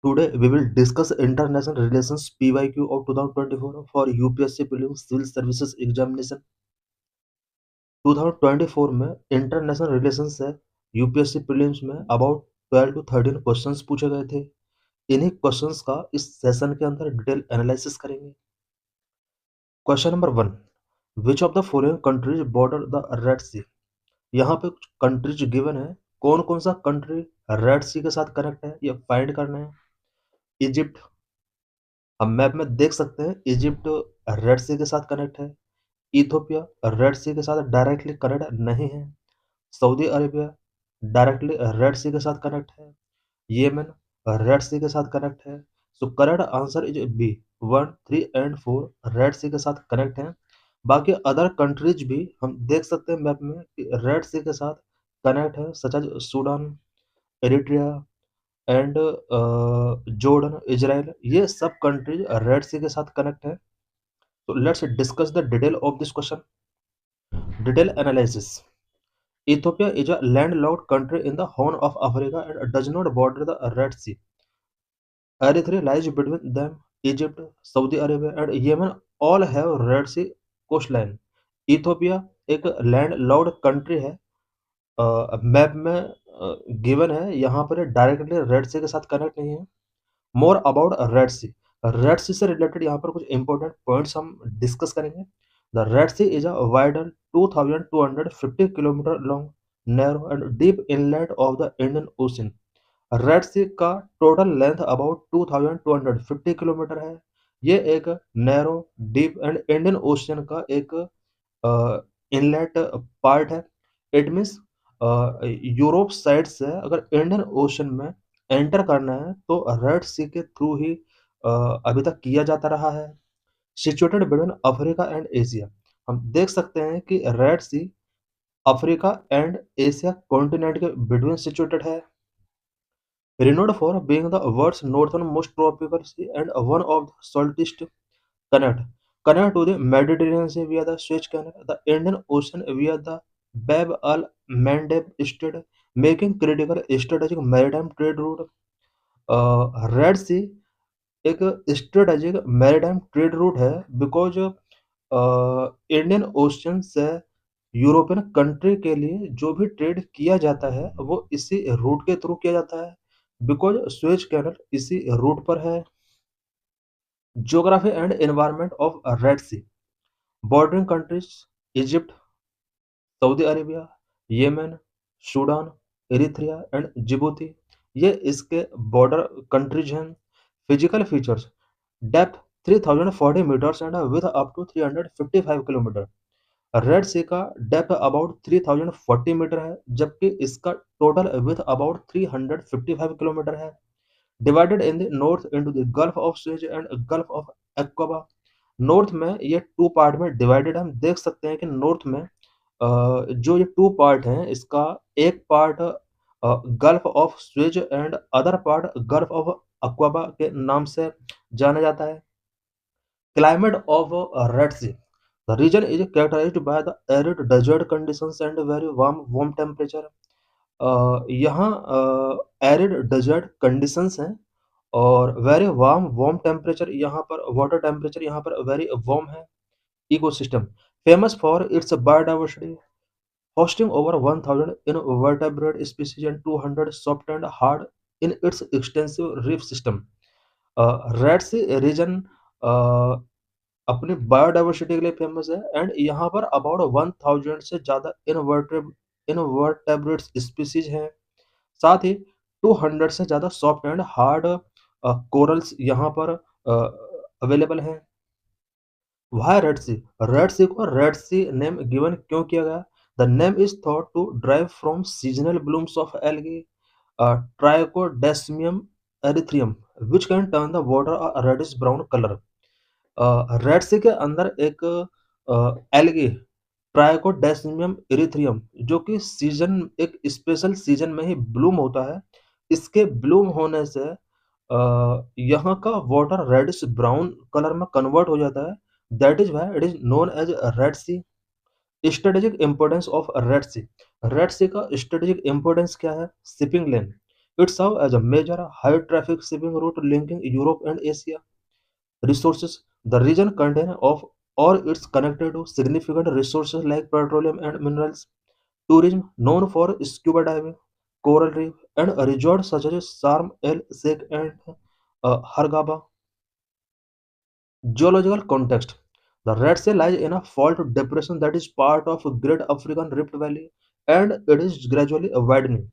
Today we will discuss international relations PYQ of 2024 for UPSC prelims civil services examination। 2024 में international relation से UPSC prelims में about 12 to 13 questions पूछे गए थे। इन्हीं क्वेश्चंस का इस सेशन के अंदर डिटेल एनालिसिस करेंगे। Question number 1, which of the following countries border the Red Sea. यहाँ पे कुछ कंट्रीज गिवन है, कौन कौन सा कंट्री रेड सी के साथ कनेक्ट है ये फाइंड करना है। इजिप्ट, हम मैप में देख सकते हैं इजिप्ट रेड सी के साथ कनेक्ट है। इथोपिया रेड सी के साथ डायरेक्टली कनेक्ट नहीं है। Saudi Arabia directly red Sea के साथ कनेक्ट है। येमेन रेड सी के साथ कनेक्ट है। So correct answer is B, 1, 3 and 4 Red Sea के साथ कनेक्ट हैं। बाकी अदर कंट्रीज भी हम देख सकते हैं मैप में कि रेड सी के साथ कनेक्ट है, such as Sudan, Eritrea and Jordan, Israel, ये सब कंट्रीज रेड सी के साथ कनेक्ट है। So let's discuss the detail of this question. Detail analysis. Ethiopia is a landlocked country in the Horn of Africa and does not border the Red Sea. Eritrea lies between them. Egypt, Saudi Arabia and Yemen all have Red Sea coastline. Ethiopia एक land country है, map में given है, यहाँ पर directly red Sea के साथ connect नहीं है। मोर अबाउट रेड सी से रिलेटेड यहाँ पर कुछ इंपॉर्टेंट पॉइंट्स हम डिस्कस करेंगे। The Red Sea is a wider 2250 kilometre long narrow and deep inlet of the Indian Ocean. Red Sea का टोटल लेंथ अबाउट 2250 किलोमीटर है। ये एक narrow, deep and Indian Ocean का एक इनलेट पार्ट है। It means Europe side से अगर Indian ocean में एंटर करना है तो रेड सी के थ्रू ही अभी तक किया जाता रहा है। Situated between Africa and Asia, हम देख सकते हैं कि Red Sea Africa and Asia continent के बिटवीन सिचुएटेड है। renowned for being the world's northernmost tropical sea and one of the saltiest, connect to the Mediterranean Sea via the Suez Canal, the Indian Ocean via the Bab al-Mandeb Strait, making critical strategic maritime trade route. Red Sea एक strategic maritime trade route है because Indian Ocean से European country के लिए जो भी trade किया जाता है वो इसी रूट के थ्रू किया जाता है, बिकॉज स्वेज कैनल इसी रूट पर है। Geography and environment of Red Sea, bordering countries Egypt, Saudi Arabia, Yemen, Sudan, Eritrea and Djibouti, ये इसके बॉर्डर कंट्रीज हैं। Physical features, depth 3040 metres and with up to 355 kilometre. Red Sea का depth about 3040 metre है, जबकि इसका total with about 355 kilometre है। Divided in the north into the Gulf of Suez and gulf of aqua. North में ये two part में divided, हम देख सकते हैं कि नॉर्थ में जो ये टू पार्ट हैं, इसका एक part Gulf of Suez and other part Gulf of Aqaba के नाम से जाना जाता है। Climate of Red Sea, the region is characterised by the arid desert conditions and very warm temperature. यहाँ एरिड डेजर्ट कंडीशंस हैं और वेरी वार्म टेम्परेचर, यहाँ पर वाटर टेम्परेचर यहाँ पर वेरी वार्म है। Ecosystem famous for its biodiversity, hosting over 1,000 invertebrate species and 200 soft and hard in its extensive reef system. Red Sea region अपनी biodiversity के लिए फेमस है एंड यहाँ पर अबाउट 1000 से ज़्यादा इनवर्टेब्रेट स्पीसीज हैं। साथ ही 200 से ज़्यादा सॉफ्ट एंड हार्ड कोरल्स यहाँ पर अवेलेबल हैं। Why Red Sea, Red Sea को रेड सी नेम गिवन क्यों किया गया? The name is thought to drive from seasonal blooms of algae Trichodesmium erythraeum which can turn the water reddish brown colour. Red Sea के अंदर एक algae Trichodesmium एरिथ्रियम जो कि season एक स्पेशल सीजन में ही ब्लूम होता है, इसके ब्लूम होने से यहाँ का वाटर रेडिश ब्राउन कलर में कन्वर्ट हो जाता है। That is why it is known as Red Sea. Strategic importance of Red Sea, Red Sea का स्ट्रेटेजिक इंपोर्टेंस क्या है? Shipping lane, It serves as a major high traffic shipping route linking Europe and Asia. Resources: the region contains of or it's connected to significant resources like petroleum and minerals. Tourism: known for scuba diving, coral reef, and resorts such as Sharm el Sheikh and Hargaba. Geological context: the Red Sea lies in a fault depression that is part of Great African Rift Valley and it is gradually widening.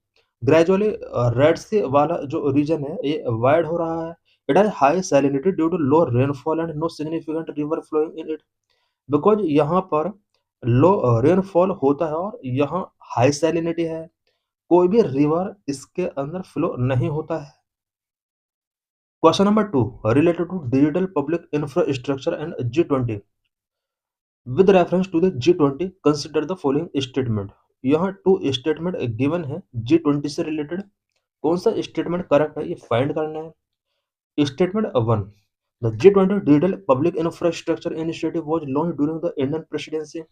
Gradually Red Sea वाला जो reason है ये wide हो रहा है. It has high salinity due to low rainfall and no significant river flowing in it. Because यहाँ पर लो rainfall होता है और यहाँ हाई सैलिनिटी है, कोई भी रिवर इसके अंदर फ्लो नहीं होता है. Question number 2 related to digital public infrastructure and G20. With reference to the G20, consider the following statement. यहाँ टू स्टेटमेंट गिवन है G20 से रिलेटेड. कौन सा स्टेटमेंट करेक्ट है ये फाइंड करना है. Statement 1. The G20 Digital Public Infrastructure Initiative was launched during the Indian presidency.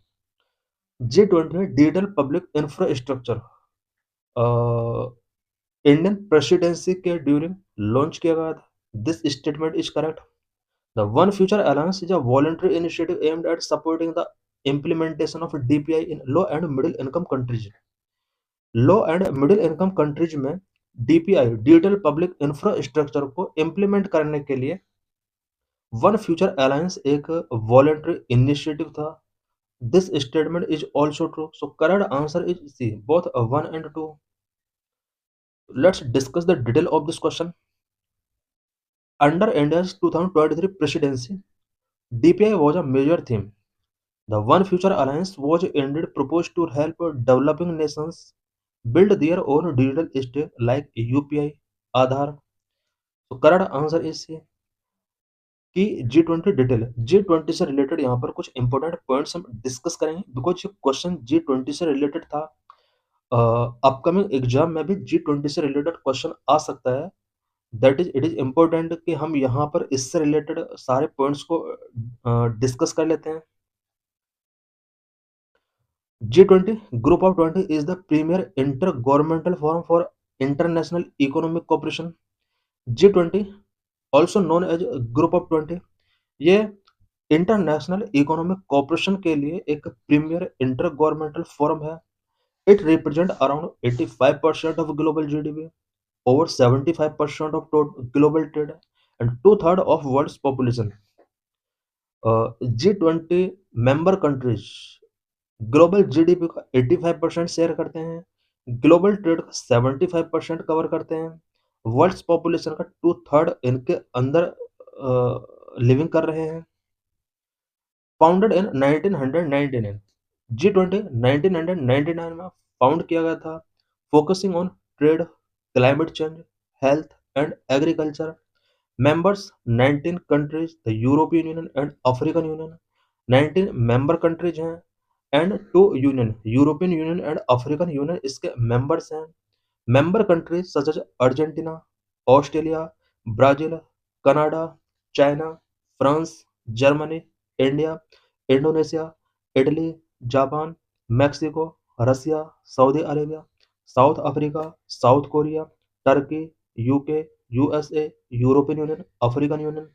G20 digital public infrastructure Indian presidency के ड्यूरिंग लॉन्च किया गया था. This statement is correct. The One Future Alliance is a voluntary initiative aimed at supporting the implementation of DPI in low and middle income countries. Low and middle income countries में DPI digital public infrastructure को implement करने के लिए one future alliance एक voluntary initiative था. This statement is also true. So correct answer is C both 1 and 2. Let's discuss the detail of this question. Under India's 2023 presidency, DPI was a major theme. The One Future Alliance was indeed proposed to help developing nations build their own digital state like UPI, Aadhaar. So correct answer is C. कि G20 detail G20 से related यहाँ पर कुछ important points हम discuss करेंगे because ये question G20 से related था. अपकमिंग एग्जाम में भी G20 से रिलेटेड क्वेश्चन आ सकता है. That is it is important कि हम यहाँ पर इससे रिलेटेड सारे पॉइंट्स को डिस्कस कर लेते हैं. G20 Group of 20 is the premier intergovernmental forum for international economic cooperation. G20 also known as Group of 20 ये इंटरनेशनल इकोनॉमिक कोऑपरेशन के लिए एक प्रीमियर इंटर गवर्नमेंटल फोरम है. It represent around 85% of global GDP, over 75% of total global trade, and two-thirds of world's population. G20 member countries global GDP का 85% share करते हैं, global trade का 75% cover करते हैं, वर्ल्ड्स पॉपुलेशन का 2/3 इनके अंदर लिविंग कर रहे हैं. Founded in 1999. G20 1999 में फाउंड किया गया था. Focusing on trade, climate change, health and agriculture. Members 19 countries, the European Union and African Union. 19 member countries हैं and 2 union, European Union and African Union इसके members हैं. Member countries such as Argentina, Australia, Brazil, Canada, China, France, Germany, India, Indonesia, Italy, Japan, Mexico, Russia, Saudi Arabia, South Africa, South Korea, Turkey, UK, USA, European Union, African Union.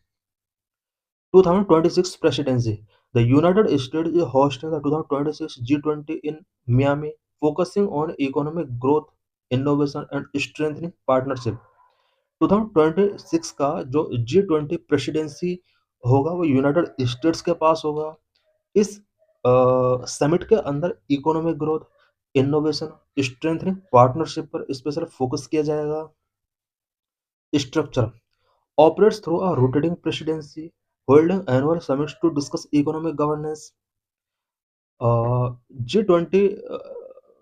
2026 presidency. The United States is hosting the 2026 G20 in Miami, focusing on economic growth, innovation and strengthening partnership. 2026 का जो G20 presidency होगा वो United states के पास होगा. इस summit के अंदर economic growth, innovation, strengthening partnership पर स्पेशल फोकस किया जाएगा. Structure operates through a rotating presidency, holding annual summits to discuss economic governance. G20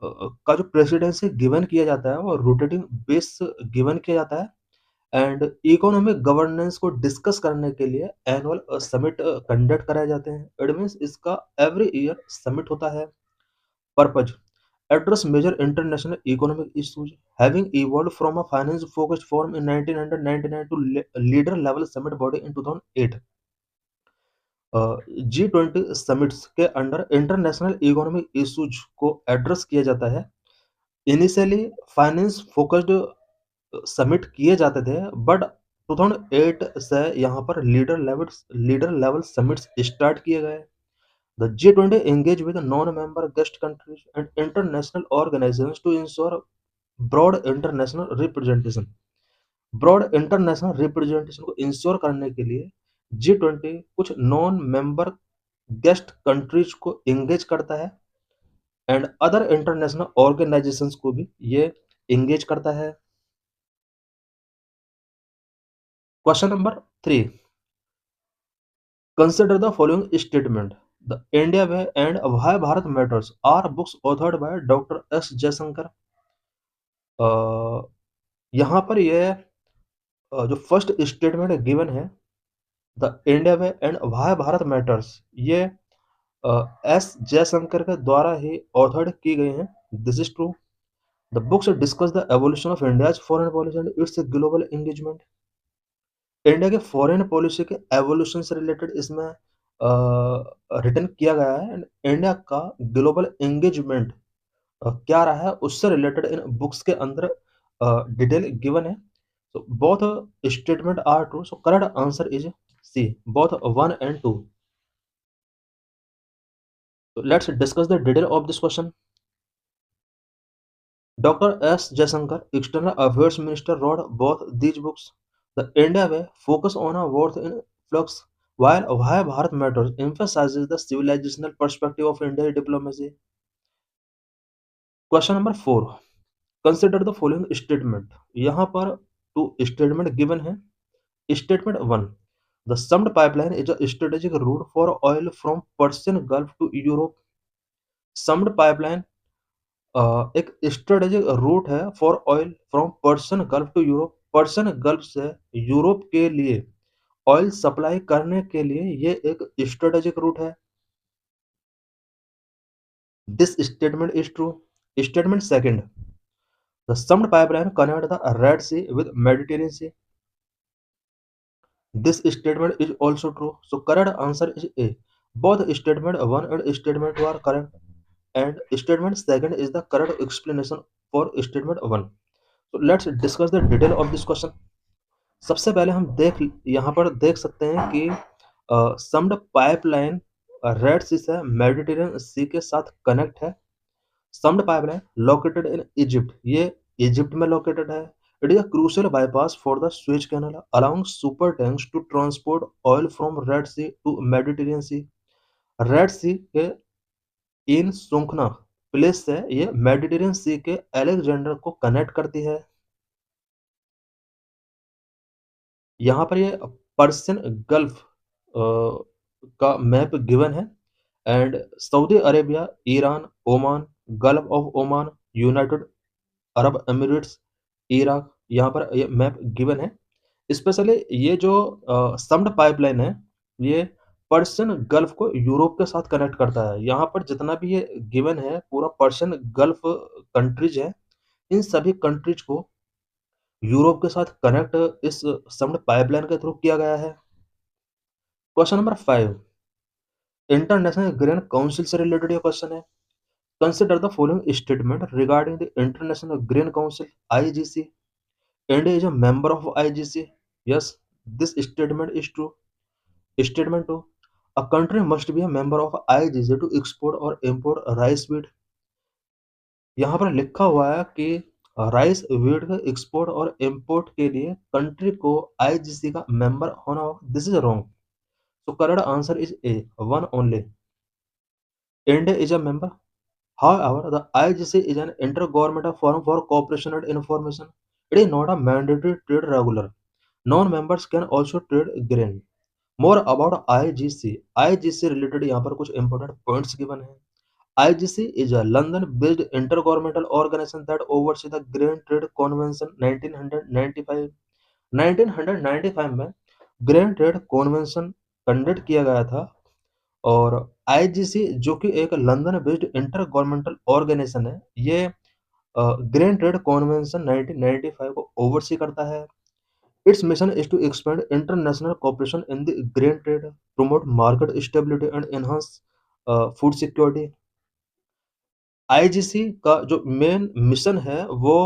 का जो प्रेसिडेंसी गिवन किया जाता है वो रोटेटिंग बेस गिवन किया जाता है एंड इकोनॉमिक गवर्नेंस को डिस्कस करने के लिए एनुअल समिट कंडक्ट कराए जाते हैं. इट मीन्स इसका एवरी ईयर समिट होता है. Purpose address major international economic issues, having evolved from a finance-focused forum in 1999 to leader-level summit body in 2008. G20 summits के अंडर इंटरनेशनल इकोनॉमिक इश्यूज को address किया जाता है. इनिशियली फाइनेंस फोकस्ड समिट किए जाते थे, बट 2008 से यहाँ पर लीडर लेवल समिट्स स्टार्ट किए गए। The G20 engage with non-member guest countries and international organizations to ensure broad international representation। Broad international representation को इंश्योर करने के लिए G20 कुछ नॉन मेंबर गेस्ट कंट्रीज को एंगेज करता है एंड अदर इंटरनेशनल ऑर्गेनाइजेशंस को भी ये एंगेज करता है। Question number 3, consider the following statement. The India way and why Bharat matters are books authored by doctor S Jaishankar. यहाँ पर ये जो फर्स्ट स्टेटमेंट गिवन है, the India way and why Bharat matters, ये एस जयशंकर के द्वारा ही ऑथर्ड की गई हैं। This is true. The books discuss the evolution of India's foreign policy and its global engagement. India के फॉरेन पॉलिसी के एवोल्यूशन से रिलेटेड इसमें रिटन किया गया है एंड इंडिया का ग्लोबल एंगेजमेंट क्या रहा है उससे रिलेटेड इन बुक्स के अंदर डिटेल गिवन है। So both statement are true. So correct answer is C, both 1 and 2. So let's discuss the detail of this question. Dr. S. Jaishankar, External Affairs Minister, wrote both these books. The India Way focus on a world in flux, while Why Bharat Matters emphasizes the civilizational perspective of Indian diplomacy. Question number 4. Consider the following statement. यहाँ पर 2 statement given है। Statement 1. The Summed pipeline is a strategic route for oil from Persian Gulf to Europe. Summed pipeline एक strategic route है for oil from Persian Gulf to Europe. Persian Gulf से Europe के लिए oil supply करने के लिए ये एक स्ट्रेटेजिक रूट है। This statement is true. Statement second, the Sumed pipeline connect the Red Sea with Mediterranean Sea. This statement is also true. So correct answer is A. Both statement 1 and statement 2 are correct. And statement second is the correct explanation for statement 1. So let's discuss the detail of this question. सबसे पहले हम यहाँ पर देख सकते हैं कि summed pipeline red सी से मेडिटेरियन सी के साथ कनेक्ट है। Sumed pipeline located in Egypt, ये इजिप्ट में लोकेटेड है। It is a crucial bypass for the Suez canal allowing super tanks to transport oil from Red Sea to Mediterranean Sea. Red Sea के इन सुंखना place से ये Mediterranean सी के Alexander को connect करती है। यहाँ पर ये पर्शियन गल्फ का मैप गिवन है and Saudi Arabia, Iran, Oman, gulf of Oman, United Arab Emirates, Iraq, यहाँ पर ये मैप गिवन है। स्पेशली ये जो सम्ड पाइपलाइन है, ये पर्शियन गल्फ को यूरोप के साथ कनेक्ट करता है। यहाँ पर जितना भी ये गिवन है पूरा पर्शियन गल्फ कंट्रीज है, इन सभी कंट्रीज को यूरोप के साथ कनेक्ट इस सम्ड पाइपलाइन के थ्रू किया गया है। Question number 5, international green council से रिलेटेड ये क्वेश्चन है। Consider the following statement regarding the international green council IGC। India is a member of IGC. Yes, this statement is true. Statement 2. A country must be a member of IGC to export or import rice wheat. यहाँ पर लिखा हुआ है कि rice wheat के export और import के लिए कंट्री को आईजीसी का मेंबर होना होगा। This is wrong. So correct answer is a, 1 only. India is a member, however the IGC is an intergovernmental forum for cooperation and information. It is not a mandatory trade regular. Non-members can also trade grain. More about IGC. IGC related यहाँ पर कुछ important points given है। IGC is a London-based intergovernmental organization that oversees the Grain Trade Convention 1995। 1995 में grain trade convention conduct किया गया था और IGC जो कि एक London based inter governmental organisation है, ये ग्रेन ट्रेड कॉन्वेंशन 1995 को ओवरसी करता है। Its mission is to expand international cooperation in the grain trade, promote market stability and enhance food security. IGC का जो मेन मिशन है वो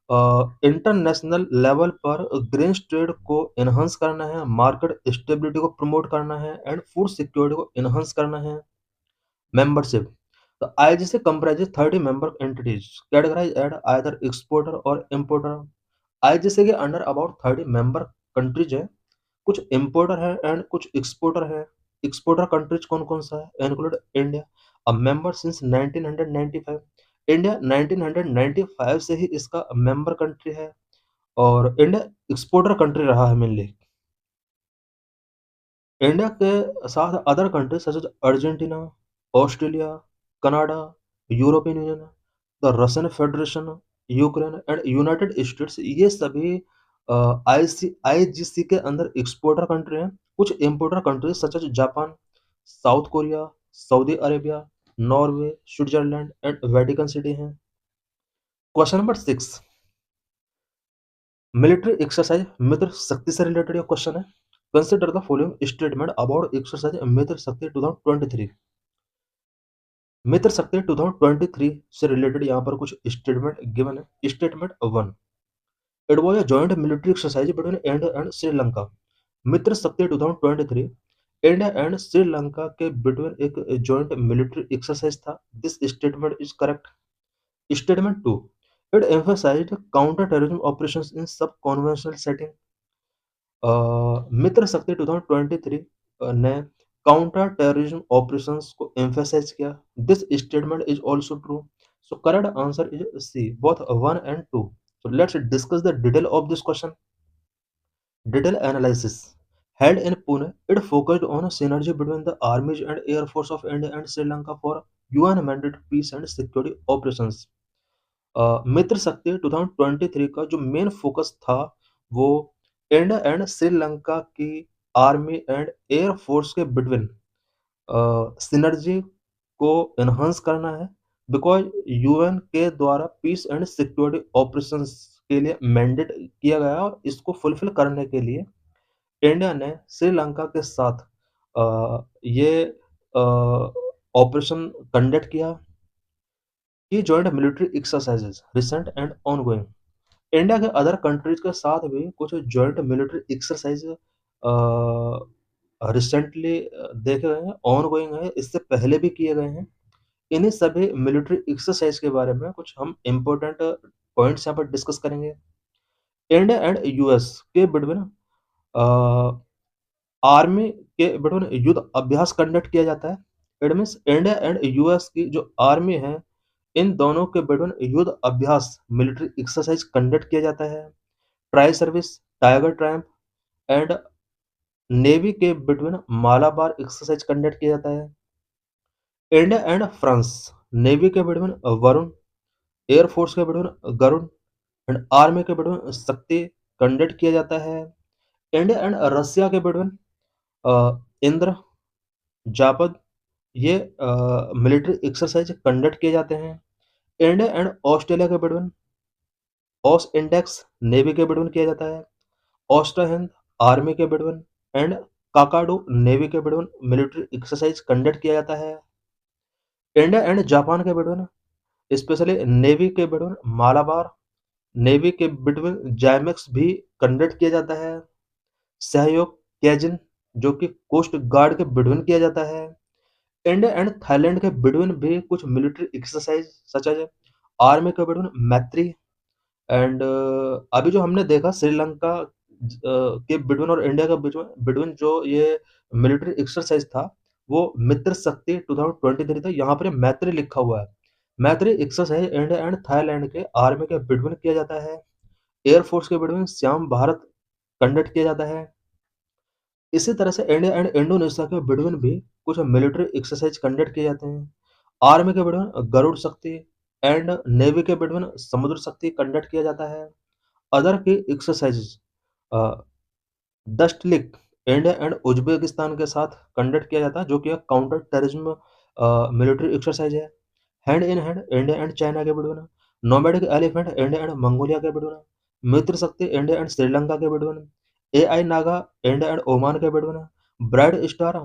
इंटरनेशनल लेवल पर ग्रेन्स ट्रेड को एनहांस करना है, मार्केट स्टेबिलिटी को प्रमोट करना है एंड फूड सिक्योरिटी को एनहांस करना है। Membership. The IGC comprises 30 member entities categorized as either exporter or importer. IGC के अंडर अबाउट 30 मेंबर कंट्रीज है, कुछ इंपोर्टर है एंड कुछ एक्सपोर्टर है। एक्सपोर्टर कंट्रीज कौन कौन सा है? Include India, a member since 1995। India 1995 से ही इसका मेंबर कंट्री है और इंडिया एक्सपोर्टर कंट्री रहा है मेनली। इंडिया के साथ other countries such as Argentina, Australia, Canada, European Union, the Russian Federation, Ukraine and United States, ये सभी आईजीसी के अंदर एक्सपोर्टर कंट्री हैं। कुछ importer countries such as Japan, South Korea, Saudi Arabia, Norway, Switzerland and Vatican City हैं। Question number 6, military exercise Mitra Shakti से related ये question है। Consider the following statement about exercise Mitra Shakti 2023। मित्र शक्ति 2023 से रिलेटेड यहाँ पर कुछ स्टेटमेंट गिवन है। Statement 1, it was a joint military exercise between India and Sri Lanka. Mitra Shakti 2023 India and Sri के बिटवीन एक जॉइंट मिलिट्री एक्सरसाइज था। This statement is correct. Statement 2, it emphasised counter terrorism operations in सब conventional setting. मित्र शक्ति 2023 ने counter terrorism operations को emphasise किया। This statement is also true. So correct answer is C, both 1 and 2। So let's discuss the detail of this question. Detail analysis. Held in Pune, it focused on a synergy between the armies and air force of India and Sri Lanka for UN mandated peace and security operations. मित्र शक्ति 2023 का जो main focus था वो India and Sri Lanka की army and air force के between synergy को enhance करना है, because UN के द्वारा पीस एंड सिक्योरिटी ऑपरेशंस के लिए मैंडेट किया गया और इसको फुलफिल करने के लिए इंडिया ने श्रीलंका के साथ ये ऑपरेशन कंडक्ट किया। ही joint military exercises recent and ongoing. India के अदर कंट्रीज के साथ भी कुछ जॉइंट मिलिट्री एक्सरसाइज रिसेंटली देखे गए हैं, ऑनगोइंग है, इससे पहले भी किए गए हैं। इन्हीं सभी मिलिट्री एक्सरसाइज के बारे में कुछ हम इम्पोर्टेंट पॉइंट्स यहाँ पर डिस्कस करेंगे। इंडिया एंड यूएस के बिटवीन आर्मी के बिटवीन युद्ध अभ्यास कंडक्ट किया जाता है। It means India and US की जो आर्मी है, इन दोनों के बिटवीन युद्ध अभ्यास मिलिट्री एक्सरसाइज कंडक्ट किया जाता है। Tri service, tiger Triumph and navy के बिटवीन मालाबार एक्सरसाइज कंडक्ट किया जाता है। इंडिया एंड फ्रांस नेवी के बिटवीन वरुण, एयर फोर्स के बिटवीन गरुड़ एंड आर्मी के बिटवीन शक्ति कंडक्ट किया जाता है। इंडिया एंड रसिया के बिटवीन इंद्र, जापद, ये मिलिट्री एक्सरसाइज कंडक्ट किए जाते हैं। इंडिया एंड ऑस्ट्रेलिया के बिटवीन ऑस इंडेक्स नेवी के बिटवीन किया जाता है। ऑस्ट्रा हिंद आर्मी के बिटवीन एंड काकाडू नेवी के बिटवीन मिलिट्री एक्सरसाइज कंडक्ट किया जाता है। इंडिया एंड जापान के बिटवीन स्पेशली नेवी के बिटवीन मालाबार, नेवी के बिटवीन जाइमेक्स भी कंडक्ट किया जाता है। सहयोग कैजिन जो कि कोस्ट गार्ड के बिटवीन किया जाता है। इंडिया एंड थाईलैंड के बिटवीन भी कुछ military exercise such as army के बिटवीन मैत्री एंड अभी जो हमने देखा श्रीलंका के बिटवीन और इंडिया के बिटवीन जो ये मिलिट्री एक्सरसाइज था वो मित्र शक्ति 2023 था। यहाँ पर मैत्री लिखा हुआ है। मैत्री एक्सरसाइज इंडिया एंड थाईलैंड के आर्मी के बिटवीन किया जाता है। एयर फोर्स के बिटवीन श्याम भारत कंडक्ट किया जाता है। इसी तरह से इंडिया एंड इंडोनेशिया के बिटवीन भी कुछ मिलिट्री एक्सरसाइज कंडक्ट किए जाते हैं। आर्मी के बिटवीन गरुड़ शक्ति एंड नेवी के बिटवीन समुद्र शक्ति कंडक्ट किया जाता है। अदर की exercises Dustlik India and Uzbekistan के साथ कंडक्ट किया जाता है, जो कि काउंटर टेररिज्म मिलिट्री एक्सरसाइज है। Hand in Hand India and China के between, Nomadic Elephant India and Mongolia के between, Mitra Shakti India and Sri के between, Al Najah India and Oman के between, Bright Star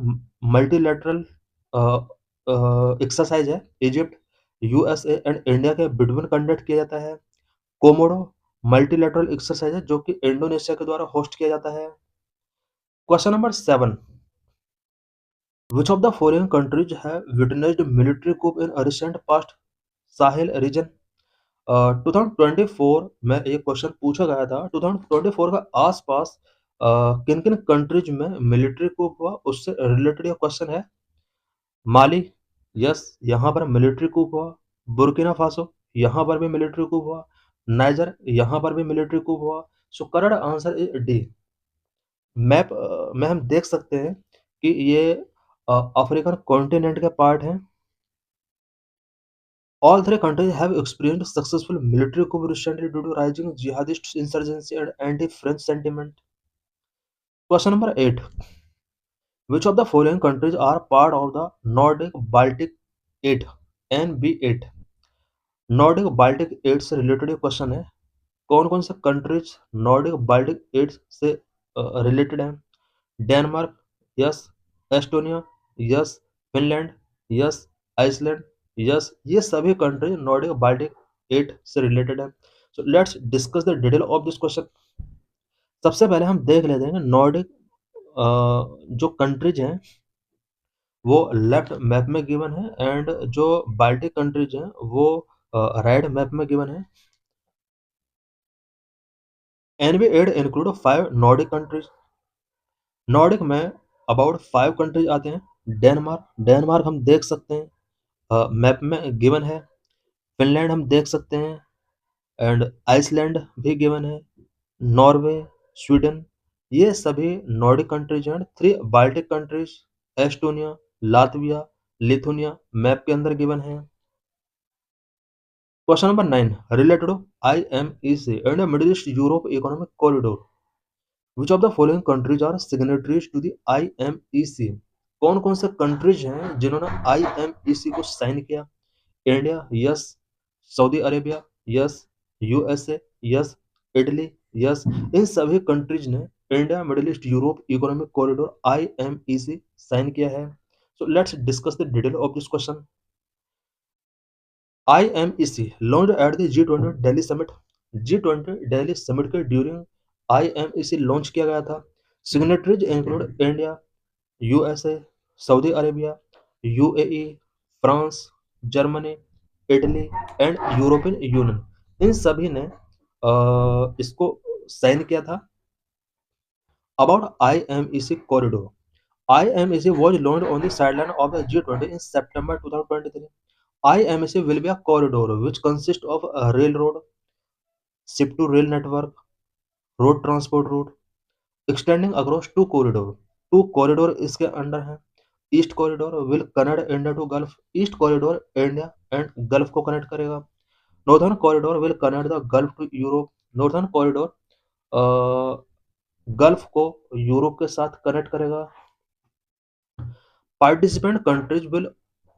multilateral exercise है इजिप्ट, यूएसए एंड इंडिया के between conduct किया जाता है। Komodo multilateral exercise है जो कि इंडोनेशिया के द्वारा होस्ट किया जाता है। Question number 7, which of the following countries have witnessed military coup in recent past Sahel region? 2024 में एक क्वेश्चन पूछा गया था, 2024 का आसपास किन किन कंट्रीज में मिलिट्री coup हुआ, उससे रिलेटेड ये क्वेश्चन है। माली, यस, यहाँ पर मिलिट्री coup हुआ। बुर्किना फासो, यहाँ पर भी मिलिट्री coup हुआ। नाइजर, यहाँ पर भी मिलिट्री coup हुआ। सो correct answer is D. Map में हम देख सकते हैं कि ये अफ्रीकन कॉन्टिनेंट के पार्ट हैं। All three countries have experienced successful military coup recently due to rising jihadist insurgency and anti-French sentiment. Question number 8. Which of the following countries are part of the Nordic Baltic 8 (NB8)? Nordic Baltic 8 से related ये question है। कौन कौन से countries Nordic Baltic 8 से related हैं? Denmark, yes. Estonia, yes. Finland, yes. Iceland, yes. ये सभी कंट्रीज नॉर्डिक बाल्टिक 8 से रिलेटेड है। So let's discuss the detail of this question. सबसे पहले हम देख लेते हैं नॉर्डिक जो कंट्रीज हैं वो लेफ्ट मैप में गिवन है एंड जो बाल्टिक कंट्रीज हैं वो राइट मैप में गिवन है। NB8 include 5 Nordic countries. Nordic में अबाउट 5 कंट्रीज आते हैं। डेनमार्क हम देख सकते हैं मैप में गिवन है। फिनलैंड हम देख सकते हैं एंड आइसलैंड भी गिवन है। नॉर्वे, स्वीडन, ये सभी नॉर्डिक कंट्रीज हैं। 3 Baltic countries Estonia, Latvia, Lithuania map के अंदर गिवन है। Question number 9 related IMEC and Middle East Europe economic corridor. Which of the following countries are signatories to the IMEC? कौन कौन से countries हैं जिन्होंने IMEC को साइन किया? India, yes. Saudi Arabia, yes. USA, yes. Italy, yes. इन सभी countries ने India Middle East Europe economic corridor IMEC sign किया है। So let's discuss the detail of this question. IMEC launched at the G20 Delhi summit. G20 Delhi summit के during IMEC launch किया गया था। Signatories include India, USA, Saudi Arabia, UAE, France, Germany, Italy and European Union. इन सभी ने इसको sign किया था। About IMEC corridor, IMEC was launched on the sideline of the G20 in September 2023. IMEC will be a corridor which consists of a railroad, ship-to-rail network, road transport route, extending across 2 corridor. 2 corridor इसके under हैं। East corridor will connect India to Gulf. East corridor India and Gulf को connect करेगा। Northern corridor will connect the Gulf to Europe. Northern corridor Gulf को Europe के साथ connect करेगा। Participant countries will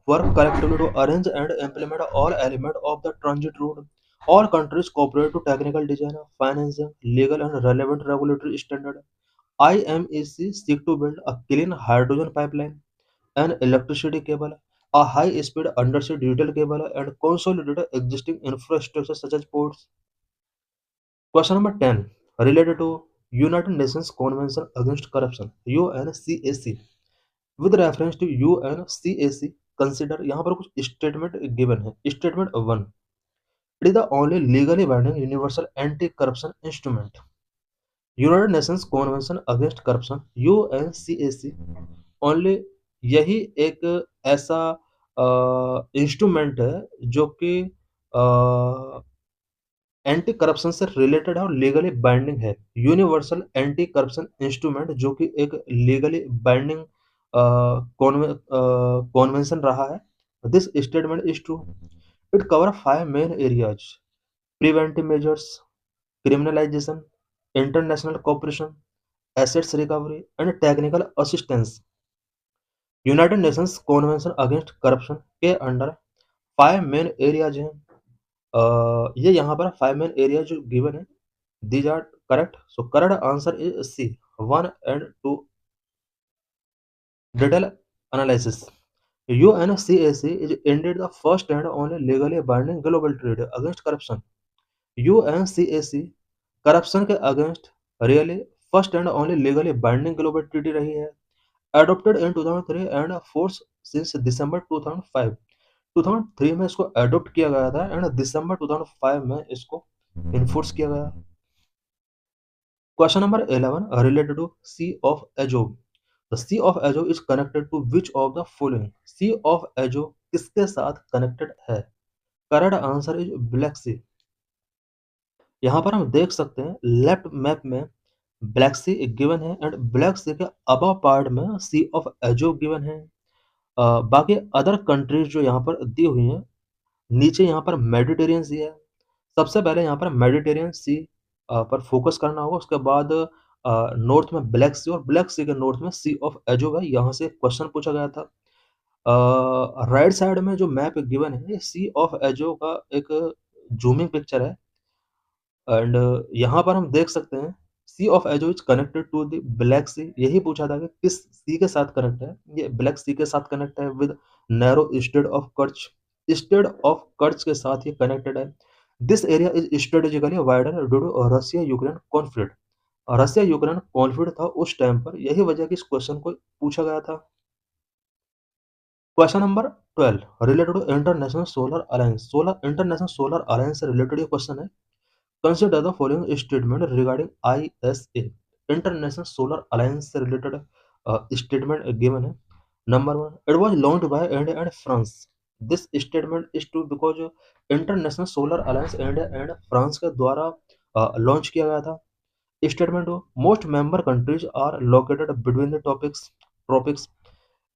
work collectively to arrange and implement all elements of the transit route. All countries cooperate to technical design, financing, legal and relevant regulatory standard. IMEC seek to build a clean hydrogen pipeline, an electricity cable, a high-speed undersea digital cable, and consolidate existing infrastructure such as ports. Question number 10 related to United Nations Convention Against Corruption (UNCAC). With reference to UNCAC consider, यहाँ पर कुछ statement given है। Statement 1, it is the only legally binding universal anti corruption instrument. United Nations convention against corruption UNCAC only यही एक ऐसा instrument है जो कि एंटी करप्शन से रिलेटेड है और लीगली बाइंडिंग है। यूनिवर्सल एंटी करप्शन इंस्ट्रूमेंट जो कि एक लीगली बाइंडिंग कॉन्वेंशन रहा है। This statement is true. It cover 5 main areas: preventive measures, criminalisation, international cooperation, assets recovery and technical assistance. United Nations convention against corruption के under 5 main areas हैं। ये यहाँ पर 5 मेन एरिया जो given है, these are correct. So correct answer is C 1 and 2। Detail analysis. UNCAC is indeed the first and only legally binding global treaty against corruption. UNCAC corruption के against really first and only legally binding global treaty रही है, adopted in 2003 and force since December 2005। 2003 में इसको adopt किया गया था and दिसंबर 2005 में इसको इन्फोर्स किया गया। Question number 11 related to Sea of Azov. The Sea of Azov is connected to which of the following? Sea of Azov किसके साथ कनेक्टेड है? करेक्ट आंसर इज ब्लैक सी। यहाँ पर हम देख सकते हैं लेफ्ट मैप में ब्लैक सी गिवन है एंड ब्लैक सी के अबव पार्ट में सी ऑफ एजो गिवन है। बाकी अदर कंट्रीज जो यहाँ पर दी हुई हैं नीचे यहाँ पर मेडिटेरियन सी है। सबसे पहले यहाँ पर मेडिटेरियन सी पर फोकस करना होगा, उसके बाद नॉर्थ में ब्लैक सी और ब्लैक सी के नॉर्थ में सी ऑफ एजो है। यहाँ से क्वेश्चन पूछा गया था। राइट साइड में जो मैप गिवन है ये सी ऑफ एजो का एक जूमिंग पिक्चर है एंड यहाँ पर हम देख सकते हैं Sea of Azov is connected to the Black Sea. यही पूछा था कि किस सी के साथ कनेक्ट है, ये ब्लैक सी के साथ कनेक्ट है with narrow strait of Kerch. Strait of Kerch के साथ ये कनेक्टेड है। This area is strategically wider due to Russia Ukraine conflict. Russia Ukraine conflict था उस टाइम पर, यही वजह कि इस क्वेश्चन को पूछा गया था। Question number 12 related to international solar alliance. International solar alliance से रिलेटेड ये क्वेश्चन है। Consider the following statement regarding ISA. International solar alliance से रिलेटेड स्टेटमेंट गिवन है। Number 1, it was launched by India and France. This statement is true because international solar alliance India and France के द्वारा launch किया गया था। Statement 2, most member countries are located between the topics tropics.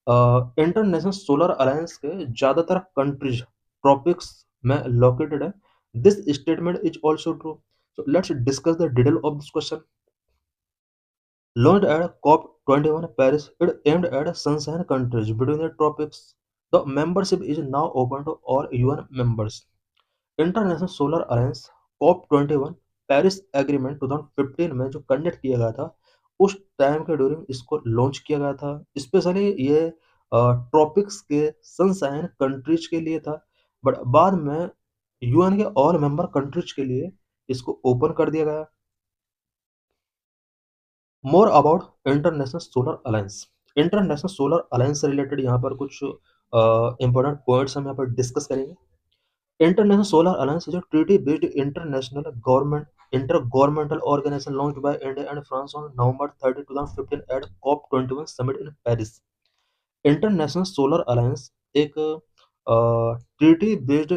International solar alliance के ज़्यादातर countries tropics में located है। This statement is also true. So let's discuss the detail of this question. Launched at COP21 Paris, it aimed at sunshine countries between the tropics. The membership is now open to all UN members. International solar alliance COP21 Paris agreement 2015 में जो conduct किया गया था उस time के during इसको launch किया गया था। स्पेशली ये ट्रॉपिक्स के सनशाइन कंट्रीज के लिए था, बट बाद में यूएन के ऑल मेंबर कंट्रीज के लिए इसको ओपन कर दिया गया। More about international solar alliance. International solar alliance से रिलेटेड यहाँ पर कुछ इंपॉर्टेंट पॉइंट्स हम यहाँ पर डिस्कस करेंगे। International solar alliance is a treaty based international government intergovernmental organization launched by India and France on November 30, 2015 at COP21 summit in Paris. International solar Alliance एक treaty based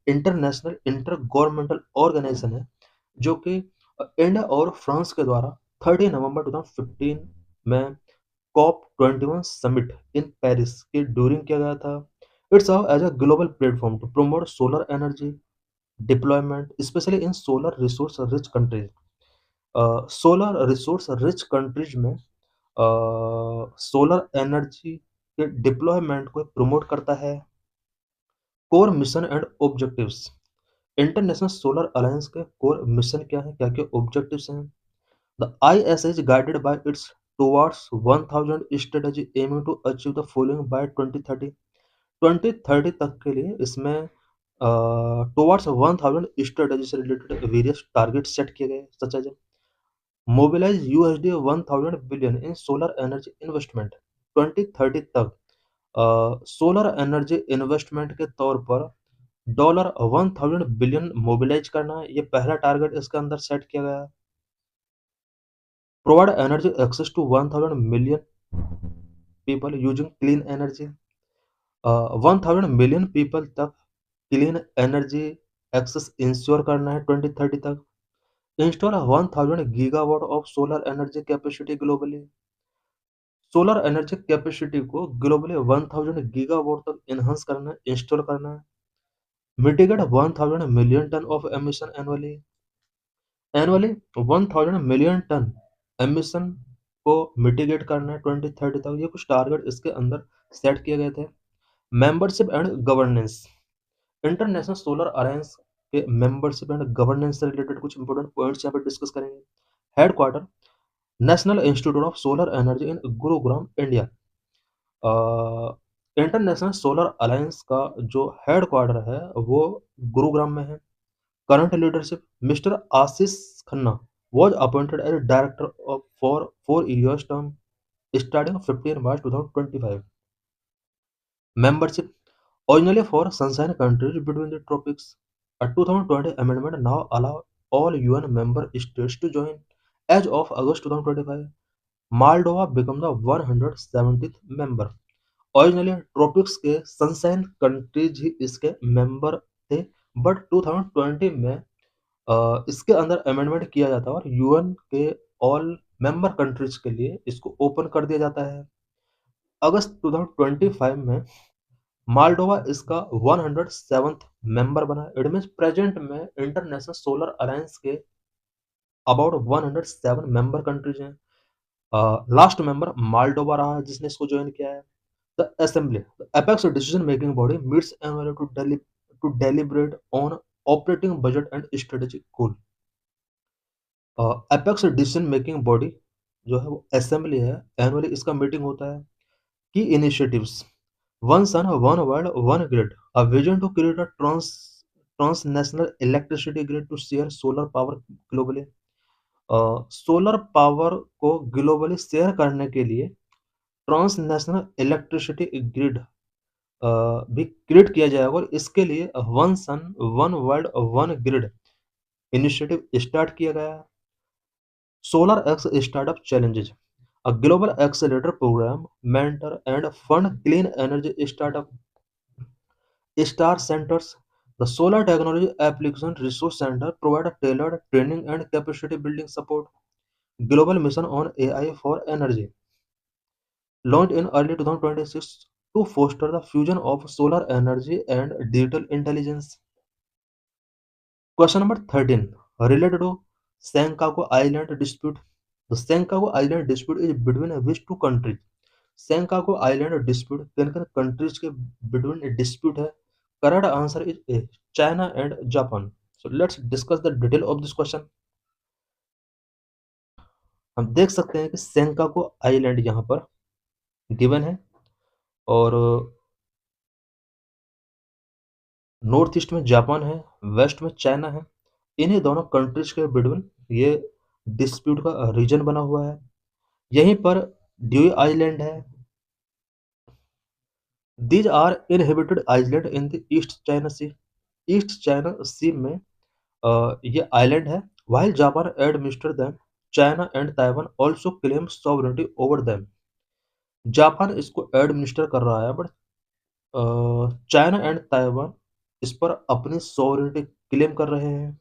international inter governmental organisation है जो कि India और France के द्वारा 30 नवंबर 2015 में COP21 summit in Paris के during किया गया था। It's serve as a global platform to promote solar energy deployment specially in solar resource rich countries. Solar resource rich countries में सोलर एनर्जी के डिप्लॉयमेंट को प्रमोट करता है। Core mission and objectives. International solar alliance के core mission क्या है, क्या क्या ऑब्जेक्टिव्स हैं? The IS is guided by its towards 1000 strategy aiming to achieve the following by 2030। 2030 तक के लिए इसमें towards 1000 strategy से रिलेटेड वेरियस टारगेट सेट किए गए such as mobilise USD 1000 billion in solar energy investment. 2030 तक सोलर एनर्जी इन्वेस्टमेंट के तौर पर $1000 बिलियन मोबिलाइज करना है, ये पहला टारगेट इसके अंदर सेट किया गया है। Provide energy access to 1000 million people using clean energy. 1000 million people तक क्लीन एनर्जी एक्सेस इंश्योर करना है 2030 तक। Install 1000 gigawatt of solar energy capacity globally. Solar energy capacity को ग्लोबली 1000 गीगावाट तक इनहांस करना है, इंस्टॉल करना है। Mitigate 1000 million ton of emission annually. 1000 million ton emission को मिटिगेट करना है 2030 तक। ये कुछ टारगेट इसके अंदर सेट किए गए थे। Membership and governance. International solar alliance के मेंबरशिप एंड गवर्नेंस से रिलेटेड कुछ इंपॉर्टेंट पॉइंट्स यहाँ पर डिस्कस करेंगे। Headquarter national institute of solar energy in Gurugram India. International solar alliance का जो हेडक्वार्टर है वो गुरुग्राम में है। Current leadership: Mr. Ashish Khanna was appointed as director for 4 years term starting 15 March 2025. Membership: Originally for sunshine countries between the tropics, a 2020 amendment now allows all UN member states to join. As of August 2025, Moldova became the 170th member. Originally tropics के sunshine countries ही इसके member थे, but 2020 में इसके अंदर amendment किया जाता है और यूएन के ऑल मेंबर कंट्रीज के लिए इसको ओपन कर दिया जाता है। अगस्त 2025 में माल्डोवा इसका 107th मेंबर बना। इट मीन्स प्रेजेंट में इंटरनेशनल सोलर अलायंस के अबाउट 107 मेंबर कंट्रीज हैं। लास्ट मेंबर माल्डोवा रहा है जिसने इसको ज्वाइन किया है। The Assembly, the apex decision-making body, meets annually to deliberate on operating budget and strategic goal. Apex decision making body जो है वो असेंबली है, एनुअली इसका मीटिंग होता है। Key initiatives: one sun one world one grid, a vision to create a transnational electricity grid to share solar power globally. Solar power को globally share करने के लिए ट्रांसनेशनल इलेक्ट्रिसिटी ग्रिड भी create किया जाएगा और इसके लिए one sun one world one grid initiative start किया गया है। Solar X startup challenges: a global accelerator programme mentor and fund clean energy startup star centres. The solar technology application resource centre provide tailored training and capacity building support. Global mission on AI for energy launched in early 2026 to foster the fusion of solar energy and digital intelligence. Question number 13 related to Senkaku Island dispute. The Senkaku Island dispute is between which two countries? Senkaku Island dispute किन countries के between a dispute है? Correct answer is A, China and Japan. So let's discuss the detail of this question. हम देख सकते हैं कि Senkaku island यहाँ पर गिवन है और नॉर्थ ईस्ट में जापान है, वेस्ट में चाइना है। इन्हीं दोनों कंट्रीज के बिटवीन ये डिस्प्यूट का रीजन बना हुआ है। यहीं पर ड्यूई आइलैंड है। These are inhabited island in the East China Sea. East China Sea में ये आइलैंड है। While Japan administer them, China and Taiwan also claim sovereignty over them. Japan इसको एडमिनिस्टर कर रहा है बट चाइना एंड ताइवान इस पर अपनी सॉवरेनिटी क्लेम कर रहे हैं।